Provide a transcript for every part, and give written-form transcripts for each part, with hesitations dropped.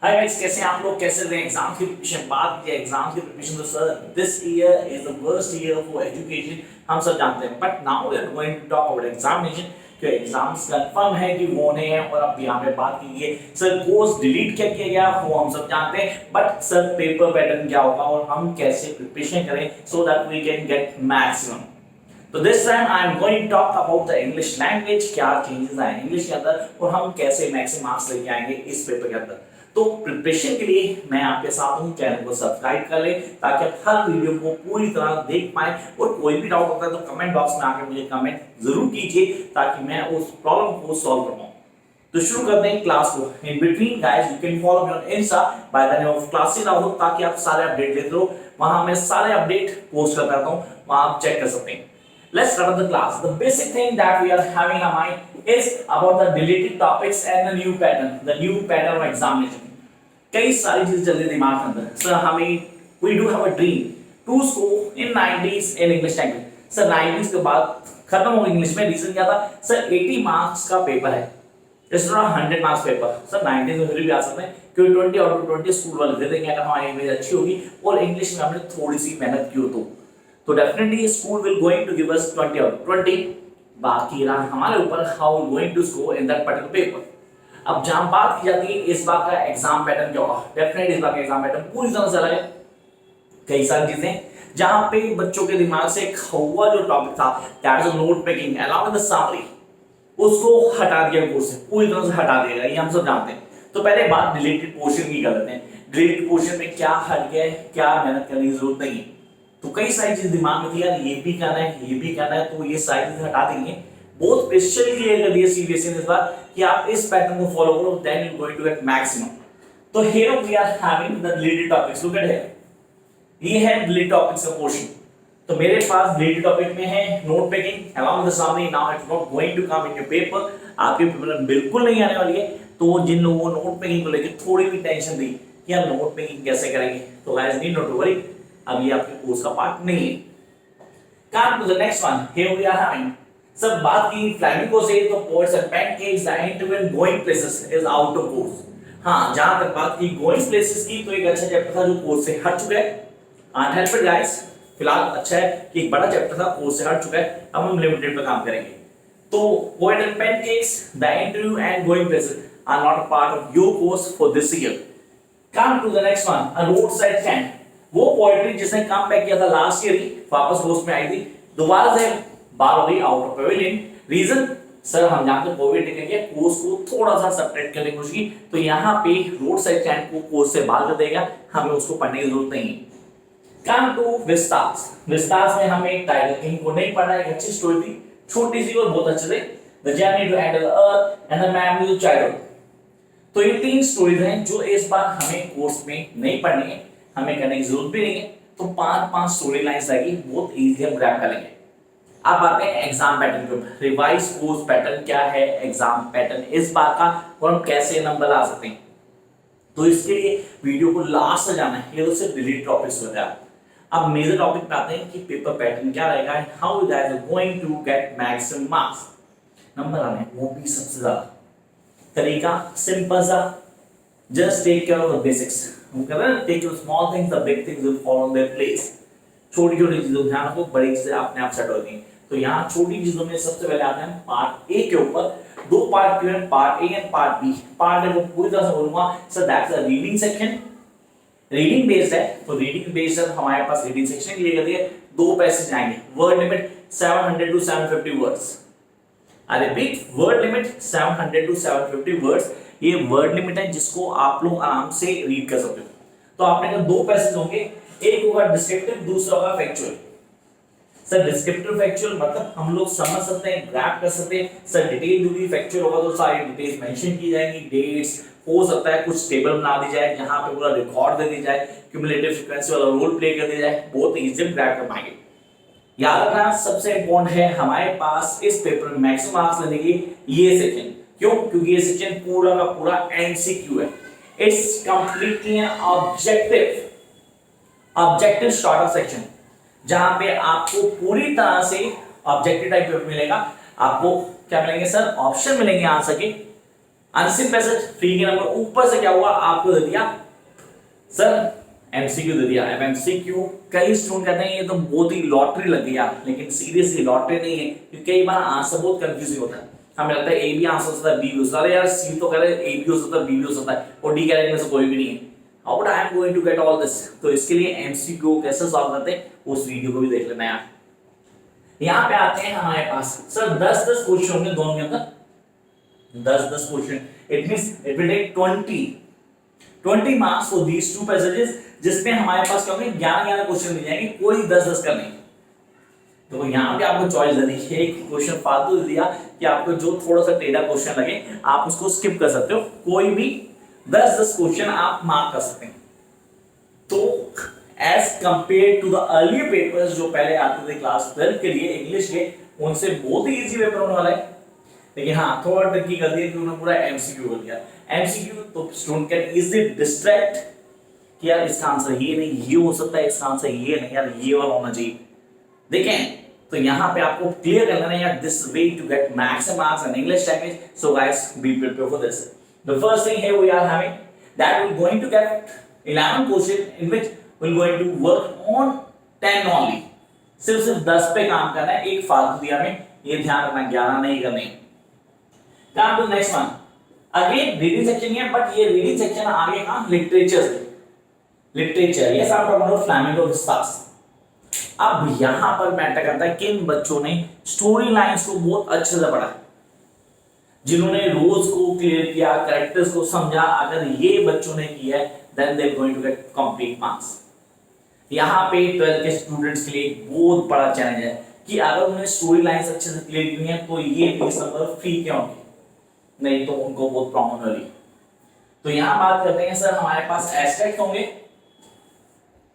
Hi guys, कैसे हैं आप लोग? कैसे रहे एग्जाम की प्रिपरेशन? बात की एग्जाम की प्रिपरेशन तो sir this year is the worst year for education, हम सब जानते हैं। But now we are going to talk about examination कि एग्जाम्स कंफर्म है कि होने हैं। और अब यहाँ पे बात कीजिए सर कोर्स डिलीट क्या किया गया वो हम सब जानते हैं, बट सर पेपर पैटर्न क्या होगा और हम कैसे प्रिपरेशन करें so that we can get maximum. तो this time I am going to talk about the English language, क्या चेंजेस आए इंग्लिश के अंदर और हम कैसे मैक्सिमम मार्क्स लेके आएंगे इस पेपर के अंदर। तो प्रिपरेशन के लिए मैं आपके साथ हूं, चैनल को सब्सक्राइब कर लें ताकि आप हर वीडियो को पूरी तरह देख पाएं। और कोई भी डाउट होता है तो कमेंट बॉक्स में आके मुझे कमेंट जरूर कीजिए ताकि मैं उस प्रॉब्लम को सॉल्व कर पाऊं। तो शुरू करते हैं क्लास को। In between guys you can follow me on Insta by the name of classes Rahul, ताकि आप सारे अपडेट लेते रहो। वहां मैं सारे अपडेट पोस्ट करता रहता हूं, वहां आप चेक कर सकते हैं। Let's start the class. The basic thing that we are having in mind is about the deleted topics and the new pattern of examination. कई सारी चीजें चल रही दिमाग के अंदर। सर हमें we do have a dream to score in 90s in English language. Sir 90s के बाद खत्म हो इंग्लिश में। रीजन क्या था सर? 80 मार्क्स का पेपर है, it's not 100 marks paper. Sir 90s में फिर भी आ सकते हैं क्योंकि 20 आउट ऑफ 20 स्कूल वाले दे देंगे अगर हमारी इमेज अच्छी होगी और इंग्लिश में हमने थोड़ी सी मेहनत की हो तो definitely school will going to give us 20 out of 20। बाकी रहा हमारे ऊपर how we going to score in that particular paper. अब जहां बात की जाती है इस बार का एग्जाम पैटर्न क्या होगा, डेफिनेटली इस बार का एग्जाम पैटर्न पूरी तरह से अलग है। कई सारी चीजें जहां पे बच्चों के दिमाग से हुआ जो टॉपिक था that is note making along with the summary, उसको हटा दिया कोर्स से, पूरी तरह से हटा दिया गया, ये हम सब जानते हैं। तो पहले बात डिलीटेड पोर्शन की कर लेते हैं। डिलीटेड पोर्शन में क्या हट गया है, क्या मेहनत करने की जरूरत नहीं है। तो कई सारी चीज दिमाग में थी यार ये भी करना है, ये भी करना है, तो ये सारी चीजें हटा देंगे। बहुत स्पेशली क्लियर कर दिया सीबीएसई ने इस बार कि आप इस पैटर्न को फॉलो करो, then you going to get maximum. तो here we are having the deleted topics, look at here, ये है डिलीटेड टॉपिक्स का पोर्शन। तो मेरे पास डिलीटेड टॉपिक में है note making along with the summary. Now it's not going to come in your paper, आपके paper में बिल्कुल नहीं आने वाली है। तो जिन लोगों को नोट मेकिंग को लेकर थोड़ी भी टेंशन थी कि यार नोट मेकिंग कैसे करेंगे, तो guys need not to worry, अब ये आपके कोर्स का पार्ट नहीं है। Come to the next one. Here we are having सब बात की फ्लैमिंगो से, तो poets and pancakes the interview going places is out of course. हाँ, जहां तक बात की गोइंग प्लेसेस की तो एक अच्छा चैप्टर था जो कोर्स से हट चुका है। अनहेल्प्ड गाइस, फिलहाल अच्छा है कि एक बड़ा चैप्टर था कोर्स से हट चुका है, अब हम लिमिटेड पे काम करेंगे। तो poet and pancakes the interview and going places are not a part of your course for this year. Come to the next one, a roadside chant। वो पोएट्री जिसने काम बैक किया था लास्ट ईयर ही वापस होस्ट में आई थी, दोबारा से बाहर हो गई out of pavilion. Reason sir हम जानते हैं कोविड ने क्या कोर्स को थोड़ा सा सेपरेट करने की कोशिश की, तो यहाँ पे रोड साइड चैंट को कोर्स से बाहर कर देगा, हमें उसको पढ़ने की जरूरत नहीं है। Come to Vistas. विस्तास में हमें टाइगर किंग को नहीं पढ़ना, एक अच्छी स्टोरी थी, छोटी सी और बहुत अच्छे थे, the journey to end the earth and the man with childhood. तो ये तीन स्टोरीज हैं जो इस बार हमें कोर्स में नहीं पढ़नी है, हमें करने की जरूरत भी नहीं है। तो पांच स्टोरी लाइंस आएगी, बहुत इजी हम ग्रैब कर लेंगे। अब आते हैं एग्जाम पैटर्न के ऊपर। रिवाइज कोर्स पैटर्न क्या है, एग्जाम पैटर्न इस बार का, और हम कैसे नंबर ला सकते हैं। तो इसके लिए वीडियो को लास्ट तक जाना है, ये तो सिर्फ डिलीट टॉपिक्स हो गया। अब मेजर टॉपिक पे आते हैं कि पेपर पैटर्न क्या रहेगा and how you guys are going to get maximum marks. नंबर आने वो भी सबसे ज्यादा तरीका सिंपल सा, just take care of the basics. हम कह रहे हैं take your small things, the big things will fall on their place. छोटी छोटी चीजों को ध्यान रखो, बड़ी चीजें अपने आप सेट होती हैं। तो यहाँ छोटी चीजों में सबसे पहले आते हैं पार्ट ए के ऊपर। दो पार्ट क्यों है, part A and part B. Part A को पूरी तरह से बोलूंगा sir that's a reading section, reading based है। तो रीडिंग बेस्ड है, हमारे पास रीडिंग सेक्शन के लिए कर दिया दो पैसेज आएंगे। Word limit 700 to 750 words. I repeat, word limit 700 to 750 words. ये वर्ड लिमिट है जिसको आप लोग आराम से रीड कर सकते हो। तो आपने कहा दो पैसेज होंगे, एक होगा डिस्क्रिप्टिव, दूसरा होगा फैक्चुअल। सर डिस्क्रिप्टिव फैक्चुअल मतलब हम लोग समझ सकते हैं, ग्रैब कर सकते हैं। सर डिटेल होगी, फैक्चुअल होगा तो सारी डिटेल्स मेंशन की जाएंगी, डेट्स, हो सकता है कुछ टेबल बना दी जाए जहां पे पूरा रिकॉर्ड दे दी जाए, क्यूमुलेटिव फ्रीक्वेंसी वाला रोल प्ले कर दिया जाए, बहुत इजीली ग्रैब कर पाएंगे। याद रखना सबसे इंपॉर्टेंट है हमारे पास इस पेपर में मैक्सिमम मार्क्स लेने के ये सेक्शन। क्यों? क्योंकि ये सेक्शन पूरा का पूरा एमसीक्यू है। It's completely an objective shorter section, जहां पे आपको पूरी तरह से ऑब्जेक्टिव टाइप पेपर मिलेगा। आपको क्या मिलेंगे सर? ऑप्शन मिलेंगे आंसर के। अनसिन पैसेज फ्री के नंबर, ऊपर से क्या हुआ आपको दे दिया सर एमसीक्यू दे दिया। अब एमसीक्यू कई स्टूडेंट कहते हैं ये तो बहुत ही लॉटरी लग गया, लेकिन सीरियसली लॉटरी नहीं है, क्योंकि कई बार आंसर बहुत कंफ्यूजिंग होता है। हमें लगता है ए भी आंसर हो सकता है, बी भी हो सकता है, यार सी तो कह रहे ए भी हो सकता है, बी भी हो सकता है, और डी कैटेगरी में से कोई भी नहीं है। How but I am going to get all this? तो इसके लिए एमसीक्यू कैसे सॉल्व करते हैं उस वीडियो को भी देख लेना यार। यहाँ पे आते हैं हमारे पास सर 10-10 क्वेश्चन होंगे दोनों के अंदर, 10-10 question, it means it will take 20 marks for these two passages, जिसमें हमारे पास क्या होंगे 11 क्वेश्चन मिल जाएंगे, कोई 10-10 का नहीं। तो यहाँ पे आपको चॉइस देनी है, एक क्वेश्चन फालतू दे दिया कि आपको जो थोड़ा सा टेढ़ा क्वेश्चन लगे आप उसको स्किप कर सकते हो, कोई भी 10-10 क्वेश्चन आप मार्क कर सकते हैं। तो as compare to the earlier papers जो पहले आते थे क्लास 12 के लिए इंग्लिश के, उनसे बहुत ही इजी पेपर होने वाला है। लेकिन हाँ थोड़ा ट्रिकी कर दिया कि उन्होंने पूरा एमसीक्यू कर दिया। एमसीक्यू तो स्टूडेंट कैन इजीली डिस्ट्रैक्ट कि यार इसका आंसर ये नहीं, ये हो सकता है, इसका आंसर ये नहीं, यार ये वाला होना चाहिए। देखें तो यहाँ पे आपको क्लियर कर लेना है यार, this way to get maximum marks in English language. So guys be prepared for this. The first thing here we are having that we going to get 11 question in which we will going to work on 10 only. सिर्फ 10 पे काम करना है, एक फालतू दिया हमें, ये ध्यान रखना 11 नहीं करने। काम to next one, again reading section है, बट ये रीडिंग सेक्शन आ गया कहां? लिटरेचर से। Literature yes I am talking about Flamingo Vistas. अब यहां पर मैटर करता है किन बच्चों ने स्टोरी लाइंस को बहुत अच्छे से पढ़ा, जिन्होंने रोज को क्लियर किया, कैरेक्टर्स को समझा। अगर ये बच्चों ने किया है then they are going to get complete marks. यहां पे 12th के स्टूडेंट्स के लिए बहुत बड़ा चैलेंज है कि अगर उन्होंने स्टोरी लाइंस अच्छे से क्लियर की है तो ये 20 नंबर फ्री क्यों होंगे, नहीं तो उनको बहुत प्रॉब्लम होगी। तो यहां बात करते हैं सर हमारे पास एस्पेक्ट होंगे,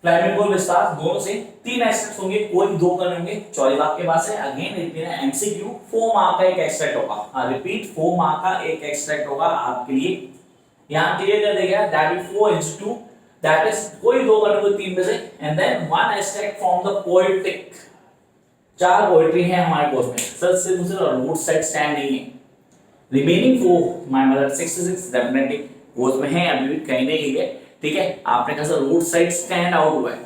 फ्लैमिंगो विस्तार दोनों से 3 एस्पेक्ट्स होंगे, कोई 2 करने होंगे, चॉइस आपके पास है। अगेन रिपीट है एमसीक्यू, 4 मार्क का एक एक्सट्रैक्ट होगा, रिपीट 4 मार्क का एक एक्सट्रैक्ट होगा आपके लिए। यहां क्लियर कर देगा दैट इज 4:2, दैट इज कोई 2 करने को 3 में से, and then 1 extract from the poetic. 4 poetry है हमारे कोर्स में सर, सिर्फ रोड साइड स्टैंड नहीं है। Remaining 4 my mother 66 definitely course में है, अभी भी कहीं नहीं है, ठीक है। आपने कहा sir road side stand out हुआ है,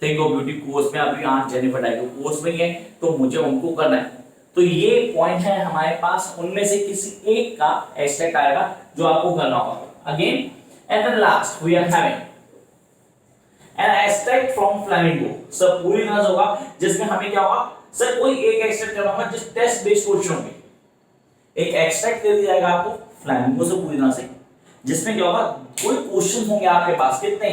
थिंक ऑफ ब्यूटी कोर्स में अभी आज जेनिफर डाइको कोर्स में ही है, तो मुझे उनको करना है। तो ये पॉइंट है हमारे पास, उनमें से किसी एक का एक्सट्रैक्ट आएगा जो आपको करना होगा। Again and then last we are having an extract from Flamingo. Sir पूरी तरह से होगा, जिसमें हमें क्या होगा सर, कोई एक एक्सट्रैक्ट करना होगा, जिस टेस्ट बेस्ड क्वेश्चन होंगे, एक एक्सट्रैक्ट दे दिया जाएगा आपको फ्लैमिंगो से पूरी तरह से, जिसमें क्या होगा कोई क्वेश्चन होंगे आपके पास, कितने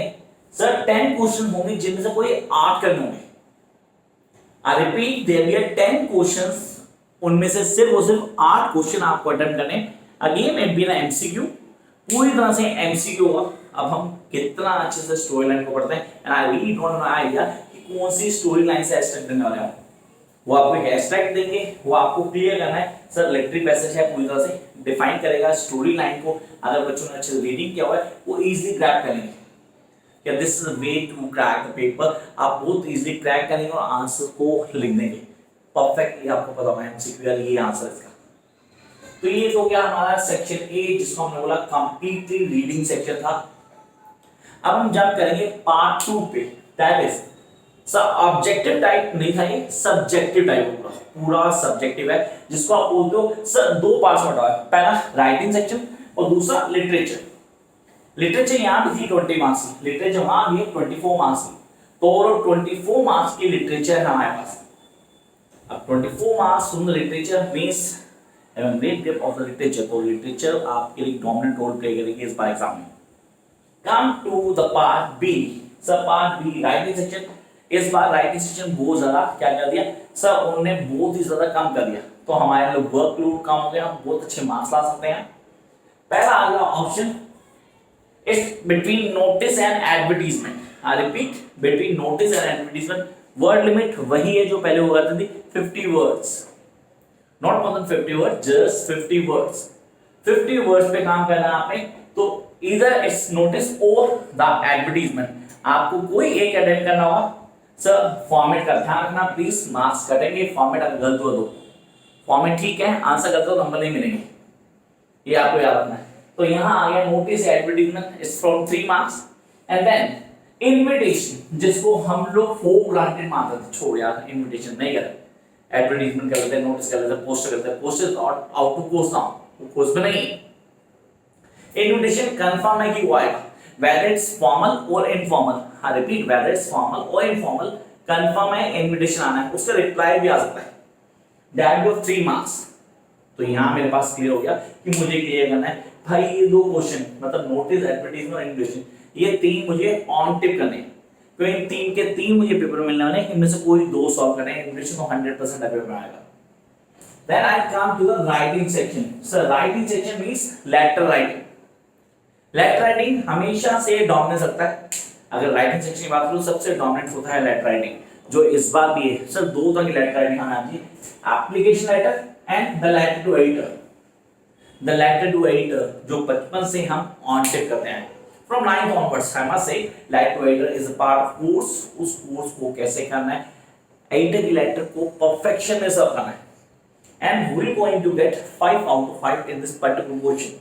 सर 10 क्वेश्चन होंगे, जिनमें से कोई 8 करने होंगे। I repeat there will be 10 questions, उनमें से सिर्फ और सिर्फ 8 क्वेश्चन आपको अटेम्प्ट करने। Again it be an MCQ, पूरी तरह से एमसीक्यू होगा। अब हम कितना अच्छे से स्टोरी लाइन को पढ़ते हैं, and I really don't know idea कि कौन सी स्टोरी लाइन से एक्सट्रैक्ट करने वाले हैं। वो आपको एक एक्सट्रैक्ट देंगे, वो आपको क्लियर करना है सर लिटरेरी पैसेज है, पूरी तरह से डिफाइन करेगा स्टोरी लाइन को। अगर बच्चों ने अच्छे से रीडिंग किया हुआ है वो इजीली क्रैक करेंगे, क्या this is the way to crack the paper. आप बहुत इजीली क्रैक करेंगे और आंसर को लिख देंगे परफेक्टली, आपको पता होगा एमसीक्यू ये आंसर इसका। तो ये तो क्या हमारा सेक्शन ए, जिसको हमने बोला कंप्लीटली रीडिंग सेक्शन था। अब हम जंप करेंगे पार्ट 2 पे, दैट इज सब ऑब्जेक्टिव टाइप नहीं था, ये सब्जेक्टिव टाइप पूरा सब्जेक्टिव है, जिसको आप बोलते हो सर 2 पार्ट्स में है, पहला राइटिंग सेक्शन और दूसरा लिटरेचर। लिटरेचर यहाँ पे थी 20 मार्क्स की, लिटरेचर वहां भी 24 मार्क्स की, तो और 24 मार्क्स की लिटरेचर है हमारे पास। अब 24 marks from the literature means एवं great depth of the literature, तो लिटरेचर आपके लिए डोमिनेंट रोल प्ले करेगी इस बार एग्जाम में। Come to the part B, sir part B writing section. इस बार राइटिंग सेक्शन बहुत ज्यादा क्या कर दिया सर, उन्होंने बहुत ही ज्यादा कम कर दिया, तो हमारे लिए वर्कलोड कम हो गया, हम बहुत अच्छे मार्क्स ला सकते हैं। पहला आ गया option is between notice and advertisement. I repeat, between notice and advertisement. Word limit वही है जो पहले हुआ करती थी, 50 words, not more than 50 words, just 50 words. 50 words पे काम करना है आपने, तो इधर इट्स नोटिस और द एडवर्टीजमेंट, आपको कोई एक अटेम्प्ट करना होगा। सर फॉर्मेट का ध्यान रखना प्लीज, मार्क्स कटेंगे फॉर्मेट अगर गलत हुआ तो। फॉर्मेट ठीक है, आंसर गलत हो नंबर नहीं मिलेंगे, ये आपको याद रखना है। तो यहाँ आ गया notice advertisement is from 3 marks and then invitation जिसको हम लोग फॉर ग्रांटेड मानते थे, छोड़ यार इनविटेशन नहीं कर, एडवर्टीजमेंट कर लेते हैं, नोटिस कर लेते हैं, पोस्टर करते हैं, poster out to course now, course में नहीं। इनविटेशन कंफर्म है कि वो आएगा whether it's formal or informal, हाँ repeat whether it's formal or informal, confirm है इनविटेशन आना है, उसका रिप्लाई भी आ सकता है, दैट ऑफ 3 मार्क्स। तो यहाँ मेरे पास क्लियर हो गया कि मुझे क्लियर करना है भाई ये दो क्वेश्चन मतलब नोटिस एडवर्टीजमेंट और इनविटेशन, ये तीन मुझे ऑन टिप करने हैं, तो इन तीन के तीन मुझे पेपर मिलने वाले हैं, इनमें से कोई दो सॉल्व करने हैं, इनविटेशन तो 100% पेपर में आएगा। Then I come to the writing section. So writing section means letter writing. Letter writing हमेशा से डोमिनेट रखता है, अगर राइटिंग सेक्शन की बात करूं सबसे डोमिनेट होता है लेटर राइटिंग, जो इस बार भी है सर दो तरह की लेटर राइटिंग हमें आती है, application letter and the letter to editor. The letter to editor जो बचपन से हम ऑन टिप करते हैं from 9th onwards, I must say letter to editor is a part of course, उस कोर्स को कैसे करना है, एडिटर की लेटर को परफेक्शन में सर्व करना है and we will going to get 5 out of 5 in this particular question,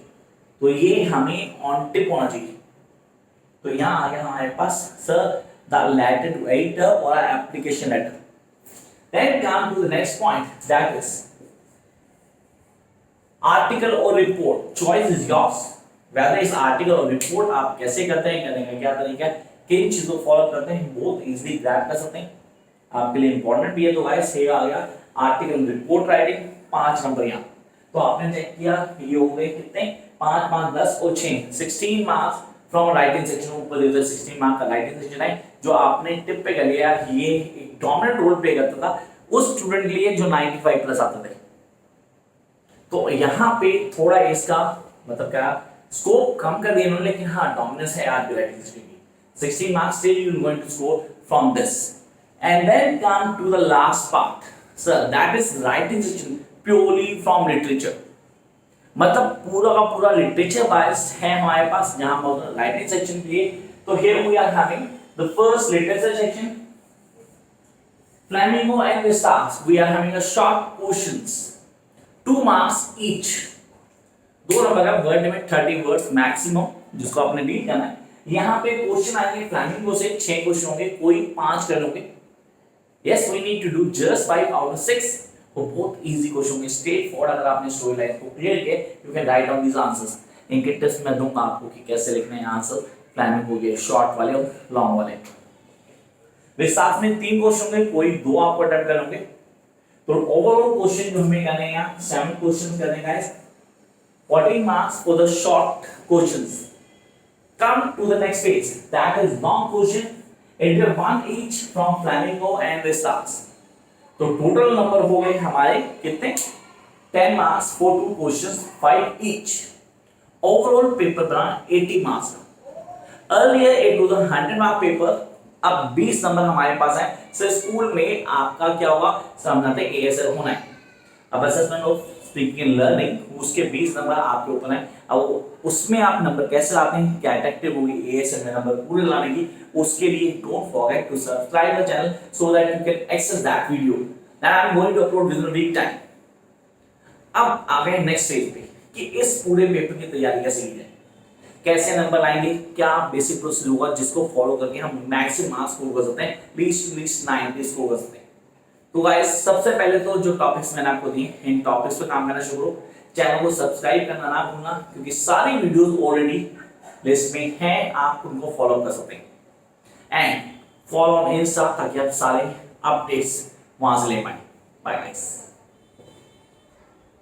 तो ये हमें ऑन टिप होना चाहिए। तो यहाँ आ गया हमारे पास sir the letter to editor और application letter. Then come to the next point that is article और report, choice is yours, whether is article और रिपोर्ट आप कैसे करते हैं, करने का क्या तरीका है, किन चीजों को फॉलो करते हैं, बहुत इजीली ग्रैब कर सकते हैं, आपके लिए इंपॉर्टेंट भी है। तो गाइस ये आ गया आर्टिकल रिपोर्ट राइटिंग 5 नंबर यहाँ, तो आपने चेक किया ये हो गए कितने 5 5 10 और 6 16 मार्क्स फ्रॉम राइटिंग सेक्शन, ऊपर देखो 16 मार्क का राइटिंग सेक्शन है जो आपने टिप पे कर लिया, ये एक डोमिनेंट रोल प्ले करता था उस स्टूडेंट के लिए जो 95 प्लस आते थे। तो यहाँ पे थोड़ा इसका मतलब क्या स्कोप कम कर दिया इन्होंने, लेकिन हाँ डोमिनेंस है आपकी राइटिंग सेक्शन की, 16 marks still you are going to score from this. And then come to the last part sir that is writing section purely from literature, मतलब पूरा का पूरा लिटरेचर बायस्ड है हमारे पास जहां पर राइटिंग सेक्शन के लिए। तो here we are having the first literature section Flamingo and Vistas, we are having a short questions 2 marks each, 2 number का वर्ड में 30 वर्ड्स मैक्सिमम जिसको आपने डील करना है। यहाँ पे क्वेश्चन आएंगे फ्लेमिंगो से 6 क्वेश्चन होंगे, कोई 5 कर लोगे, yes we need to do just 5 out of 6, वो बहुत इजी क्वेश्चन होंगे स्ट्रेट फॉरवर्ड, अगर आपने स्टोरी लाइन को क्लियर किया you can write down these answers. इनके टिप्स मैं दूंगा आपको कि कैसे लिखने हैं आंसर फ्लेमिंगो के शॉर्ट वाले और लॉन्ग वाले। वे साथ में 3 क्वेश्चन होंगे, कोई 2 आपको अटेम्प्ट करोगे, तो ओवरऑल क्वेश्चन जो हमें करने हैं यहाँ 7 क्वेश्चन करने का है, 14 marks for the short questions. Come to the next phase that is long question, it will 1 each from Flamingo and Vistas. तो टोटल नंबर हो गए हमारे कितने 10 marks for 2 questions 5 each, overall paper बना 80 मार्क्स का। Earlier it was a 100 mark paper, अब 20 number हमारे पास है। सो स्कूल में आपका क्या होगा समझाते एएसएल होना है, अब assessment of speaking and learning, उसके 20 नंबर आपके ऊपर है। अब उसमें आप नंबर कैसे लाते हैं, क्या टेक्टिक होगी एएसएल में नंबर पूरे लाने की, उसके लिए don't forget to subscribe the channel so that you can access that video that I am going to upload within a week time. अब आ गए नेक्स्ट स्टेज पे कि इस पूरे पेपर की तैयारी कैसे की जाए, कैसे नंबर लाएंगे, क्या बेसिक प्रोसीजर होगा जिसको फॉलो करके हम मैक्सिमम मार्क्स स्कोर कर सकते हैं, लीस्ट टू लीस्ट 90 स्कोर कर सकते हैं। तो गाइस सबसे पहले तो जो टॉपिक्स मैंने आपको दिए इन टॉपिक्स पे काम करना शुरू करो, चैनल को सब्सक्राइब करना ना भूलना क्योंकि सारी वीडियोस ऑलरेडी लिस्ट में हैं, आप उनको फॉलो कर सकते हैं एंड फॉलो ऑन इंस्टा ताकि आप सारे अपडेट्स वहां से ले पाए। Bye guys.